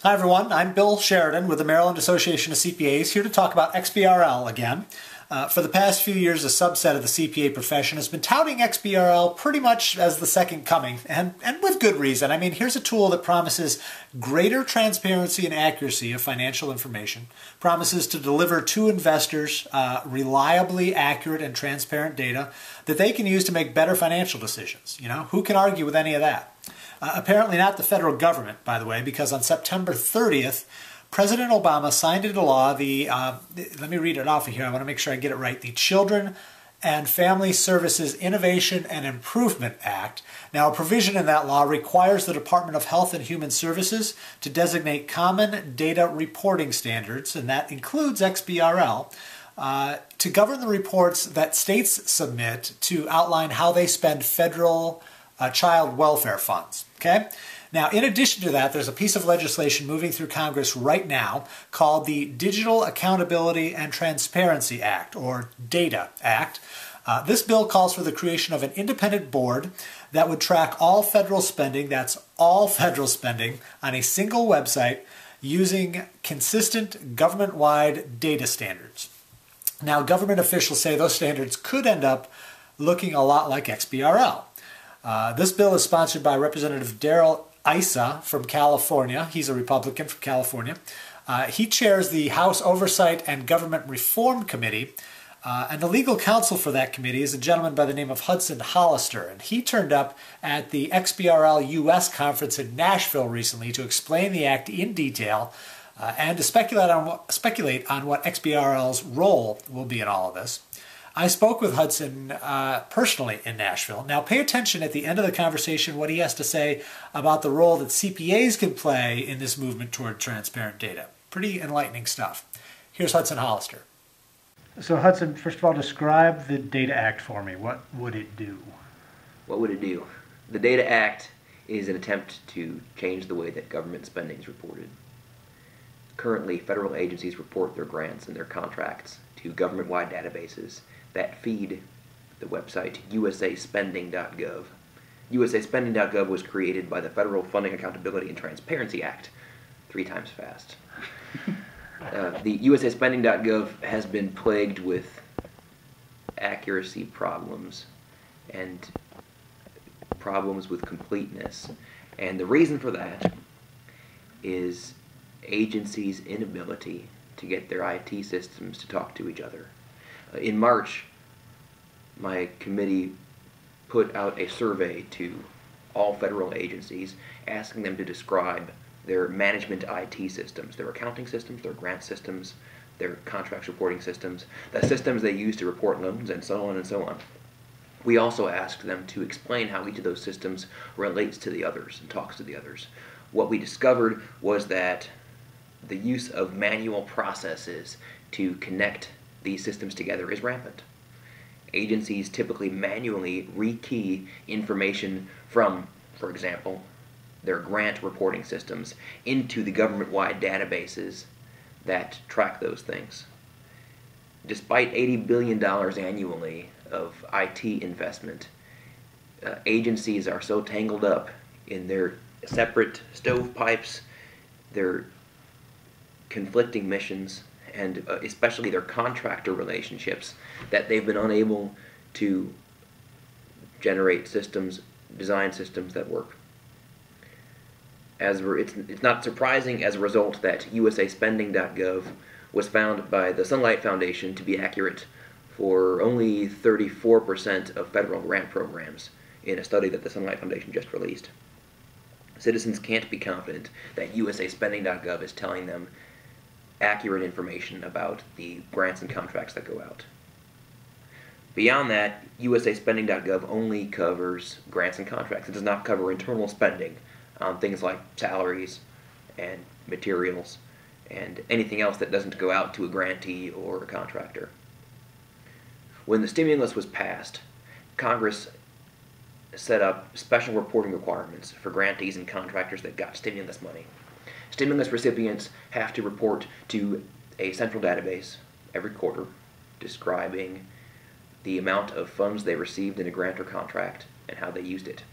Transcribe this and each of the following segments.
Hi everyone, I'm Bill Sheridan with the Maryland Association of CPAs, here to talk about XBRL again. For the past few years, a subset of the CPA profession has been touting XBRL pretty much as the second coming, and with good reason. I mean, here's a tool that promises greater transparency and accuracy of financial information, promises to deliver to investors reliably accurate and transparent data that they can use to make better financial decisions. You know, who can argue with any of that? Apparently not the federal government, by the way, because on September 30th, President Obama signed into law let me read it off of here, I want to make sure I get it right, the Children and Family Services Innovation and Improvement Act. Now, a provision in that law requires the Department of Health and Human Services to designate common data reporting standards, and that includes XBRL, to govern the reports that states submit to outline how they spend federal child welfare funds. Okay? Now, in addition to that, there's a piece of legislation moving through Congress right now called the Digital Accountability and Transparency Act, or DATA Act. This bill calls for the creation of an independent board that would track all federal spending, that's all federal spending, on a single website using consistent government-wide data standards. Now, government officials say those standards could end up looking a lot like XBRL. This bill is sponsored by Representative Darrell Issa from California. He's a Republican from California. He chairs the House Oversight and Government Reform Committee, and the legal counsel for that committee is a gentleman by the name of Hudson Hollister, and he turned up at the XBRL US conference in Nashville recently to explain the act in detail and to speculate on what XBRL's role will be in all of this. I spoke with Hudson personally in Nashville. Now pay attention at the end of the conversation what he has to say about the role that CPAs can play in this movement toward transparent data. Pretty enlightening stuff. Here's Hudson Hollister. So Hudson, first of all, describe the Data Act for me. What would it do? What would it do? The Data Act is an attempt to change the way that government spending is reported. Currently, federal agencies report their grants and their contracts to government-wide databases that feed the website usaspending.gov. usaspending.gov was created by the Federal Funding Accountability and Transparency Act, 3 times fast. The usaspending.gov has been plagued with accuracy problems and problems with completeness. And the reason for that is agencies' inability to get their IT systems to talk to each other. In March, my committee put out a survey to all federal agencies asking them to describe their management IT systems, their accounting systems, their grant systems, their contracts reporting systems, the systems they use to report loans, and so on and so on. We also asked them to explain how each of those systems relates to the others and talks to the others. What we discovered was that the use of manual processes to connect these systems together is rampant. Agencies typically manually rekey information from, for example, their grant reporting systems into the government-wide databases that track those things. Despite $80 billion annually of IT investment, agencies are so tangled up in their separate stovepipes, their conflicting missions, and especially their contractor relationships, that they've been unable to generate systems, design systems that work. It's not surprising as a result that usaspending.gov was found by the Sunlight Foundation to be accurate for only 34% of federal grant programs in a study that the Sunlight Foundation just released. Citizens can't be confident that usaspending.gov is telling them accurate information about the grants and contracts that go out. Beyond that, usaspending.gov only covers grants and contracts. It does not cover internal spending on things like salaries and materials and anything else that doesn't go out to a grantee or a contractor. When the stimulus was passed, Congress set up special reporting requirements for grantees and contractors that got stimulus money. Stimulus recipients have to report to a central database every quarter describing the amount of funds they received in a grant or contract and how they used it.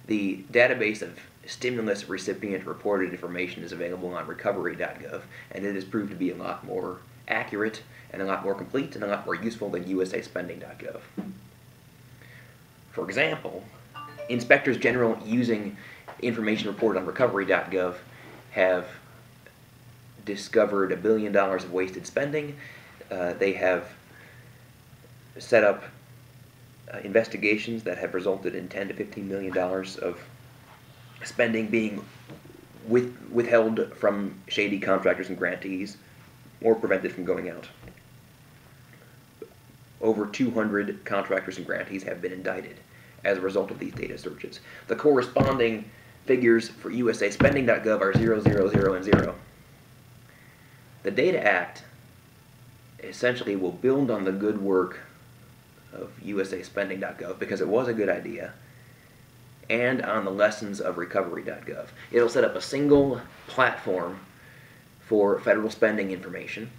The database of stimulus recipient reported information is available on recovery.gov, and it has proved to be a lot more accurate and a lot more complete and a lot more useful than usaspending.gov. For example, inspectors general using information reported on recovery.gov have discovered $1 billion of wasted spending. They have set up investigations that have resulted in $10 to $15 million of spending being withheld from shady contractors and grantees or prevented from going out. Over 200 contractors and grantees have been indicted as a result of these data searches. The corresponding figures for usaspending.gov are 0, 0, 0, and 0. The Data Act essentially will build on the good work of usaspending.gov because it was a good idea, and on the lessons of recovery.gov. It'll set up a single platform for federal spending information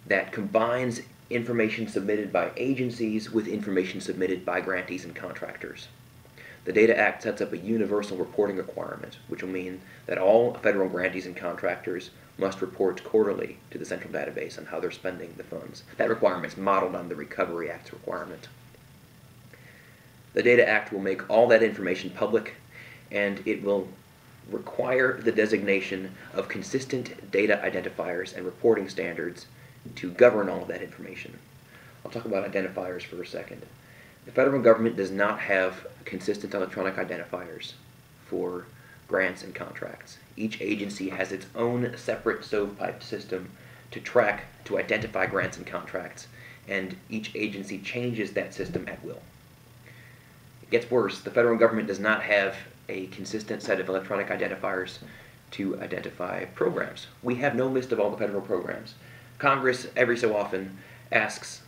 that combines information submitted by agencies with information submitted by grantees and contractors. The Data Act sets up a universal reporting requirement, which will mean that all federal grantees and contractors must report quarterly to the central database on how they're spending the funds. That requirement is modeled on the Recovery Act's requirement. The Data Act will make all that information public, and it will require the designation of consistent data identifiers and reporting standards to govern all of that information. I'll talk about identifiers for a second. The federal government does not have consistent electronic identifiers for grants and contracts. Each agency has its own separate stovepipe system to identify grants and contracts, and each agency changes that system at will. It gets worse. The federal government does not have a consistent set of electronic identifiers to identify programs. We have no list of all the federal programs. Congress, every so often, asks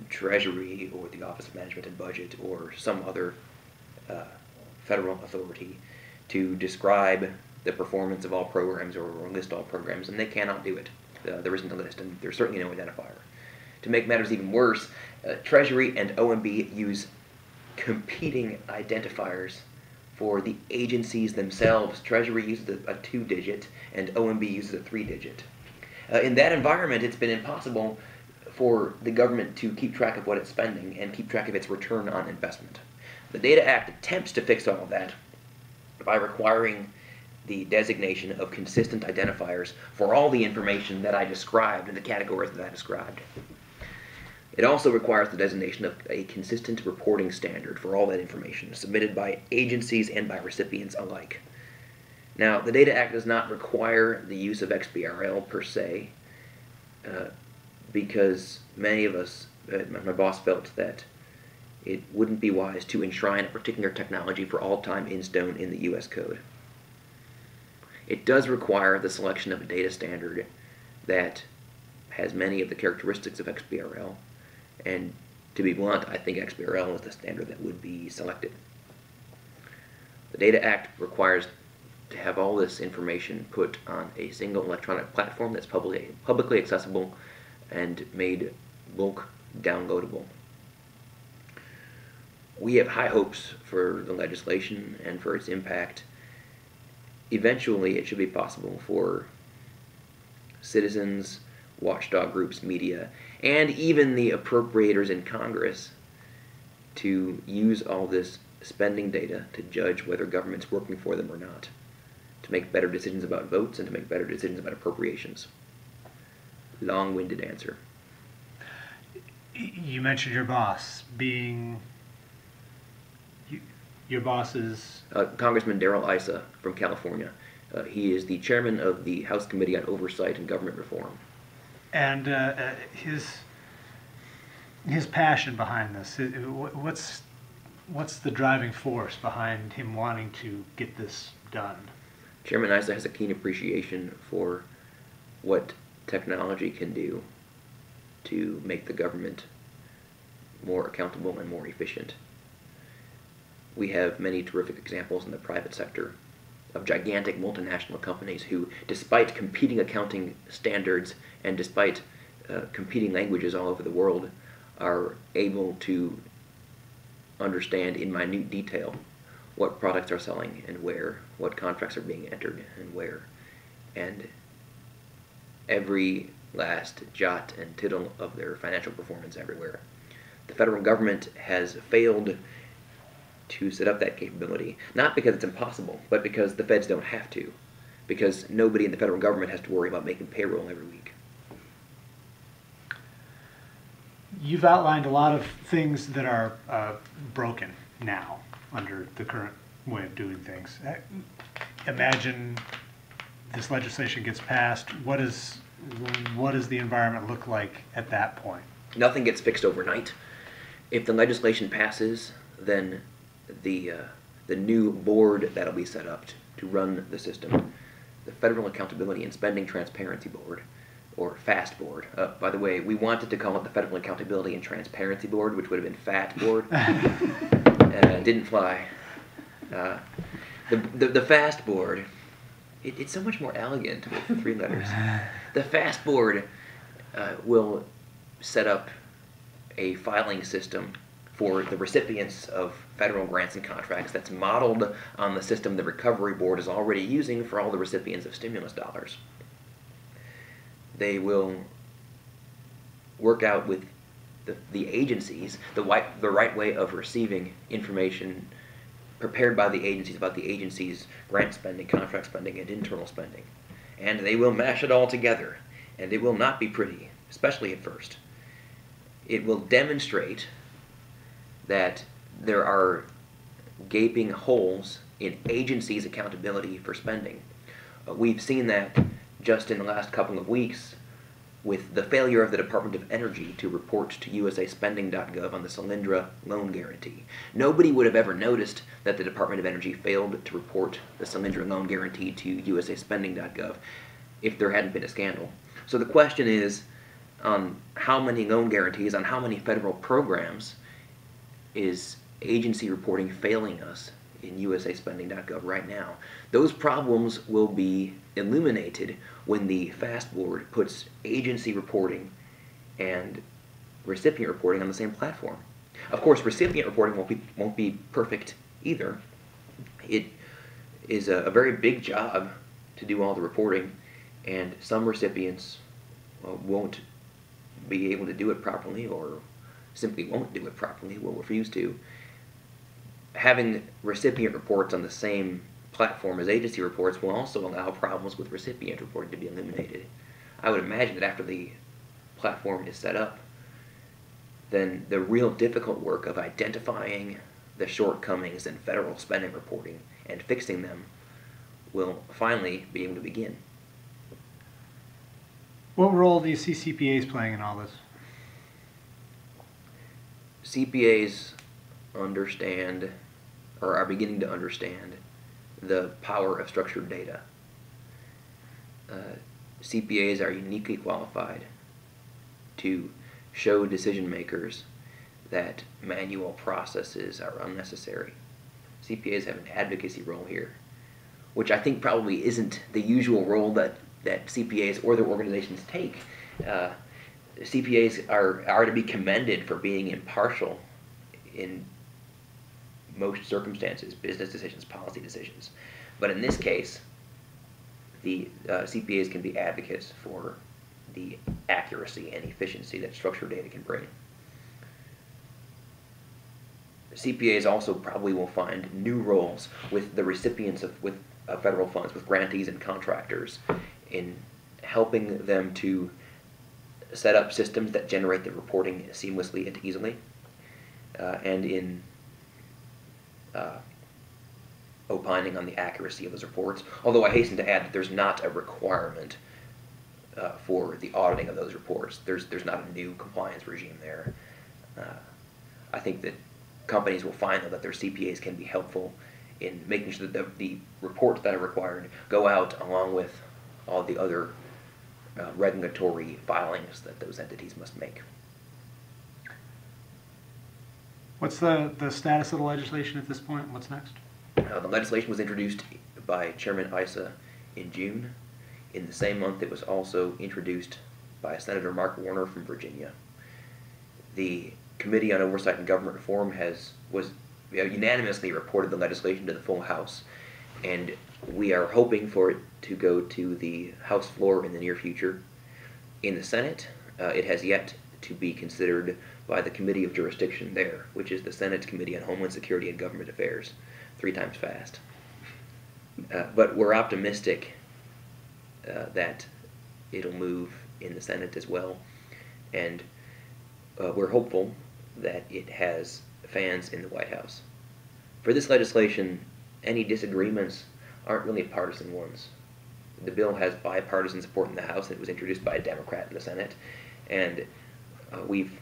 Treasury or the Office of Management and Budget or some other federal authority to describe the performance of all programs or list all programs, and they cannot do it. There isn't a list, and there's certainly no identifier. To make matters even worse, Treasury and OMB use competing identifiers for the agencies themselves. Treasury uses a 2-digit, and OMB uses a 3-digit. In that environment, it's been impossible for the government to keep track of what it's spending and keep track of its return on investment. The Data Act attempts to fix all of that by requiring the designation of consistent identifiers for all the information that I described in the categories that I described. It also requires the designation of a consistent reporting standard for all that information submitted by agencies and by recipients alike. Now, the Data Act does not require the use of XBRL per se, because many of us, my boss felt that it wouldn't be wise to enshrine a particular technology for all time in stone in the U.S. Code. It does require the selection of a data standard that has many of the characteristics of XBRL, and to be blunt, I think XBRL is the standard that would be selected. The Data Act requires to have all this information put on a single electronic platform that's publicly accessible and made bulk downloadable. We have high hopes for the legislation and for its impact. Eventually, it should be possible for citizens, watchdog groups, media, and even the appropriators in Congress to use all this spending data to judge whether government's working for them or not, to make better decisions about votes and to make better decisions about appropriations. Long-winded answer. You mentioned your boss being... Your boss is... Congressman Darrell Issa from California. He is the chairman of the House Committee on Oversight and Government Reform. And his passion behind this, what's the driving force behind him wanting to get this done? Chairman Issa has a keen appreciation for what technology can do to make the government more accountable and more efficient. We have many terrific examples in the private sector of gigantic multinational companies who, despite competing accounting standards and despite competing languages all over the world, are able to understand in minute detail what products are selling and where, what contracts are being entered and where, and every last jot and tittle of their financial performance everywhere. The federal government has failed to set up that capability, not because it's impossible, but because the feds don't have to, because nobody in the federal government has to worry about making payroll every week. You've outlined a lot of things that are broken now under the current way of doing things. Imagine this legislation gets passed. What does the environment look like at that point? Nothing gets fixed overnight. If the legislation passes, then the new board that'll be set up to run the system, the Federal Accountability and Spending Transparency Board, or FAST Board. By the way, we wanted to call it the Federal Accountability and Transparency Board, which would have been FAT Board. Didn't fly. The FAST Board, it's so much more elegant with 3 letters. The FAST Board will set up a filing system for the recipients of federal grants and contracts that's modeled on the system the Recovery Board is already using for all the recipients of stimulus dollars. They will work out with the agencies the right way of receiving information prepared by the agencies about the agency's grant spending, contract spending, and internal spending. And they will mash it all together, and it will not be pretty, especially at first. It will demonstrate that there are gaping holes in agencies' accountability for spending. We've seen that just in the last couple of weeks with the failure of the Department of Energy to report to usaspending.gov on the Solyndra loan guarantee. Nobody would have ever noticed that the Department of Energy failed to report the Solyndra loan guarantee to usaspending.gov if there hadn't been a scandal. So the question is, on how many loan guarantees, on how many federal programs is agency reporting failing us in usaspending.gov right now? Those problems will be illuminated when the FAST Board puts agency reporting and recipient reporting on the same platform. Of course, recipient reporting won't be perfect either. It is a very big job to do all the reporting, and some recipients won't be able to do it properly, or simply won't do it properly, will refuse to. Having recipient reports on the same platform as agency reports will also allow problems with recipient reporting to be eliminated. I would imagine that after the platform is set up, then the real difficult work of identifying the shortcomings in federal spending reporting and fixing them will finally be able to begin. What role do you see CPAs playing in all this? CPAs understand, or are beginning to understand, the power of structured data. CPAs are uniquely qualified to show decision makers that manual processes are unnecessary. CPAs have an advocacy role here, which I think probably isn't the usual role that CPAs or their organizations take. CPAs are to be commended for being impartial in most circumstances, business decisions, policy decisions. But in this case, the CPAs can be advocates for the accuracy and efficiency that structured data can bring. CPAs also probably will find new roles with the recipients of federal funds, with grantees and contractors, in helping them to set up systems that generate the reporting seamlessly and easily, and in opining on the accuracy of those reports. Although I hasten to add that there's not a requirement for the auditing of those reports. There's not a new compliance regime there. I think that companies will find, though, that their CPAs can be helpful in making sure that the reports that are required go out along with all the other regulatory filings that those entities must make. What's the status of the legislation at this point? What's next? The legislation was introduced by Chairman Issa in June. In the same month, it was also introduced by Senator Mark Warner from Virginia. The Committee on Oversight and Government Reform was unanimously reported the legislation to the full House, and we are hoping for it to go to the House floor in the near future. In the Senate, it has yet to be considered by the Committee of Jurisdiction there, which is the Senate's Committee on Homeland Security and Government Affairs, 3 times fast. But we're optimistic that it'll move in the Senate as well, and we're hopeful that it has fans in the White House. For this legislation, any disagreements aren't really partisan ones. The bill has bipartisan support in the House, and it was introduced by a Democrat in the Senate, and we've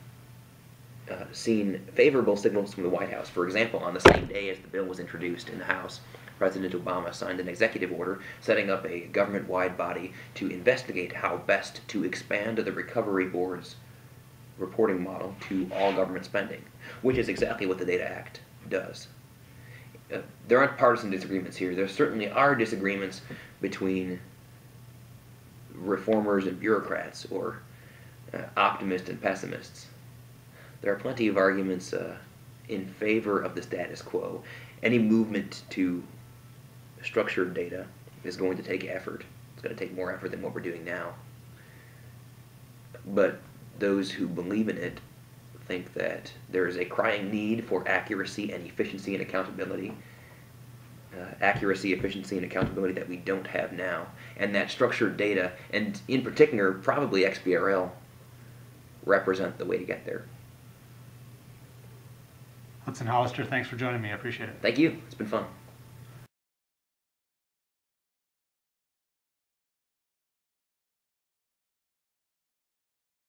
seen favorable signals from the White House. For example, on the same day as the bill was introduced in the House, President Obama signed an executive order setting up a government-wide body to investigate how best to expand the Recovery Board's reporting model to all government spending, which is exactly what the Data Act does. There aren't partisan disagreements here. There certainly are disagreements between reformers and bureaucrats, or optimists and pessimists. There are plenty of arguments in favor of the status quo. Any movement to structured data is going to take effort. It's going to take more effort than what we're doing now. But those who believe in it think that there is a crying need for accuracy and efficiency and accountability. Accuracy, efficiency, and accountability that we don't have now. And that structured data, and in particular, probably XBRL, represent the way to get there. Hudson Hollister, thanks for joining me. I appreciate it. Thank you. It's been fun.